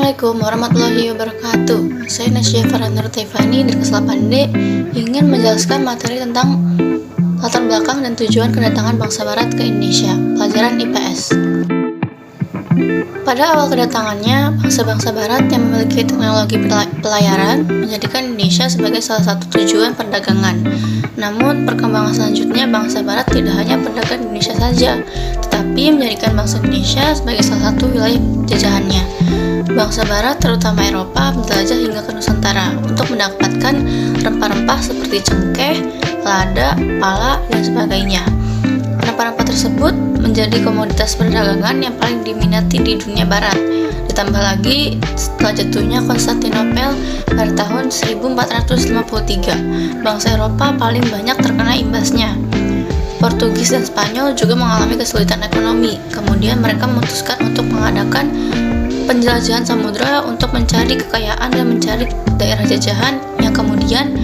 Assalamualaikum warahmatullahi wabarakatuh. Saya Nasya Faranur Tevani dari kelas 8D ingin menjelaskan materi tentang latar belakang dan tujuan kedatangan bangsa Barat ke Indonesia, pelajaran IPS. Pada awal kedatangannya, bangsa-bangsa Barat yang memiliki teknologi pelayaran menjadikan Indonesia sebagai salah satu tujuan perdagangan. Namun, perkembangan selanjutnya bangsa Barat tidak hanya berdagang di Indonesia saja, tetapi menjadikan bangsa Indonesia sebagai salah satu wilayah jajahannya. Bangsa Barat, terutama Eropa, menjelajah hingga ke Nusantara untuk mendapatkan rempah-rempah seperti cengkeh, lada, pala, dan sebagainya. Rempah-rempah tersebut menjadi komoditas perdagangan yang paling diminati di dunia Barat. Ditambah lagi, setelah jatuhnya Konstantinopel pada tahun 1453, bangsa Eropa paling banyak terkena imbasnya. Portugis dan Spanyol juga mengalami kesulitan ekonomi. Kemudian mereka memutuskan untuk mengadakan penjelajahan samudera untuk mencari kekayaan dan mencari daerah jajahan yang kemudian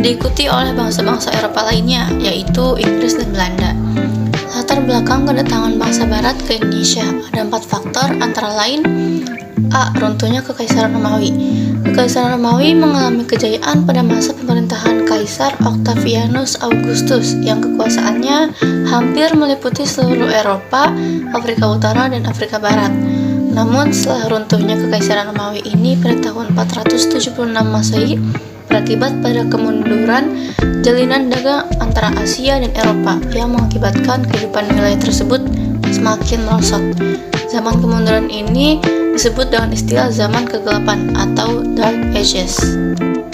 diikuti oleh bangsa-bangsa Eropa lainnya, yaitu Inggris dan Belanda. Latar belakang kedatangan bangsa Barat ke Indonesia ada 4 faktor, antara lain: A. Runtuhnya Kekaisaran Romawi. Kekaisaran Romawi mengalami kejayaan pada masa pemerintahan Kaisar Octavianus Augustus yang kekuasaannya hampir meliputi seluruh Eropa, Afrika Utara, dan Afrika Barat. Namun setelah runtuhnya Kekaisaran Romawi ini pada tahun 476 Masehi, berakibat pada kemunduran jalinan dagang antara Asia dan Eropa yang mengakibatkan kehidupan wilayah tersebut semakin merosot. Zaman kemunduran ini disebut dengan istilah zaman kegelapan atau Dark Ages.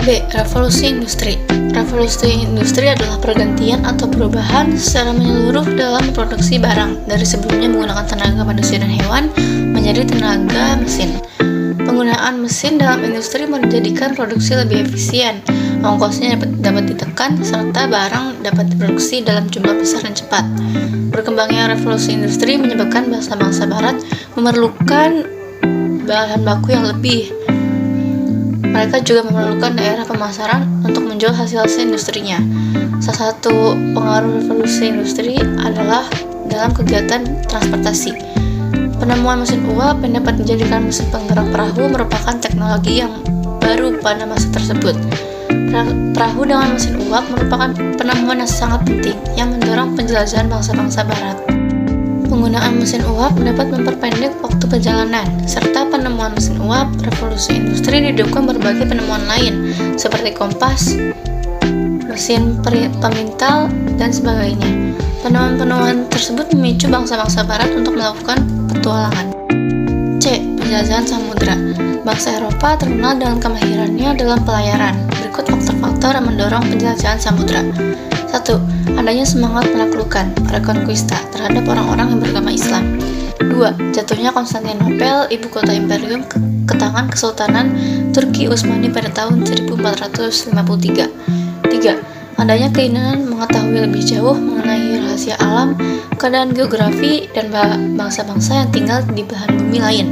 B. Revolusi Industri. Revolusi industri adalah pergantian atau perubahan secara menyeluruh dalam memproduksi barang dari sebelumnya menggunakan tenaga manusia dan hewan menjadi tenaga mesin. Penggunaan mesin dalam industri menjadikan produksi lebih efisien, ongkosnya dapat ditekan, serta barang dapat diproduksi dalam jumlah besar dan cepat. Berkembangnya revolusi industri menyebabkan bangsa-bangsa Barat memerlukan bahan baku yang lebih. Mereka juga memerlukan daerah pemasaran untuk menjual hasil-hasil industrinya. Salah satu pengaruh revolusi industri adalah dalam kegiatan transportasi. Penemuan mesin uap yang dapat menjadikan mesin penggerak perahu merupakan teknologi yang baru pada masa tersebut. Perahu dengan mesin uap merupakan penemuan yang sangat penting yang mendorong penjelajahan bangsa-bangsa Barat. Penggunaan mesin uap dapat memperpendek waktu perjalanan, serta penemuan mesin uap, revolusi industri didukung berbagai penemuan lain, seperti kompas, mesin pemintal, dan sebagainya. Penemuan-penemuan tersebut memicu bangsa-bangsa Barat untuk melakukan petualangan. C. Penjelajahan samudera. Bangsa Eropa terkenal dengan kemahirannya dalam pelayaran. Berikut faktor-faktor yang mendorong penjelajahan samudera. 1. Adanya semangat menaklukkan, reconquista, terhadap orang-orang yang beragama Islam. 2. Jatuhnya Konstantinopel, ibu kota imperium, ke tangan Kesultanan Turki Utsmani pada tahun 1453. 3. Adanya keinginan mengetahui lebih jauh mengenai rahasia alam, keadaan geografi, dan bangsa-bangsa yang tinggal di belahan bumi lain.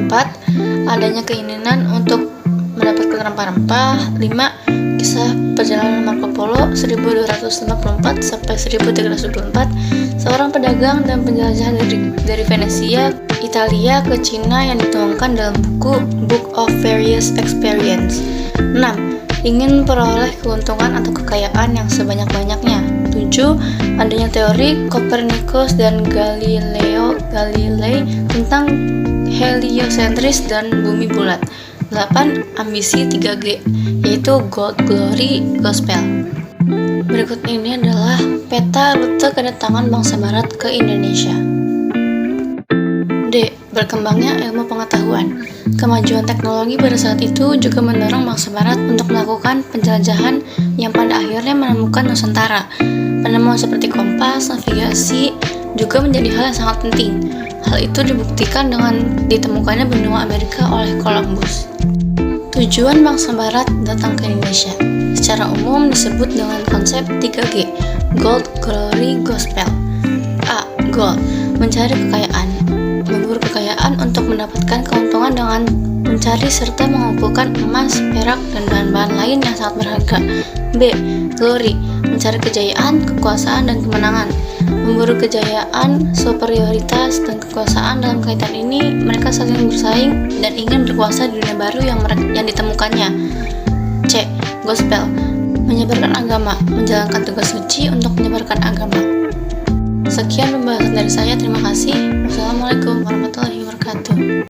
4. Adanya keinginan untuk mendapatkan rempah-rempah. 5. Kisah perjalanan Marco Polo 1254 sampai 1324, seorang pedagang dan penjelajah dari Venesia, Italia ke Cina yang dituangkan dalam buku Book of Various Experience. 6. Ingin memperoleh keuntungan atau kekayaan yang sebanyak-banyaknya. 7. Adanya teori Copernicus dan Galilei tentang heliosentris dan bumi bulat. 8. Ambisi 3G, yaitu Gold, Glory, Gospel. Berikut ini adalah peta rute kedatangan bangsa Barat ke Indonesia. D. Berkembangnya ilmu pengetahuan. Kemajuan teknologi pada saat itu juga mendorong bangsa Barat untuk melakukan penjelajahan yang pada akhirnya menemukan Nusantara. Penemuan seperti kompas, navigasi juga menjadi hal yang sangat penting. Hal itu dibuktikan dengan ditemukannya benua Amerika oleh Columbus. Tujuan bangsa Barat datang ke Indonesia secara umum disebut dengan konsep 3G, Gold, Glory, Gospel. A. Gold, mencari kekayaan. Memburu kekayaan untuk mendapatkan keuntungan dengan mencari serta mengumpulkan emas, perak, dan bahan-bahan lain yang sangat berharga. B. Glory, mencari kejayaan, kekuasaan, dan kemenangan. Memburu kejayaan, superioritas, dan kekuasaan dalam kaitan ini, mereka saling bersaing dan ingin berkuasa di dunia baru yang ditemukannya. C. Gospel, menyebarkan agama, menjalankan tugas suci untuk menyebarkan agama. Sekian pembahasan dari saya, terima kasih. Wassalamualaikum warahmatullahi wabarakatuh.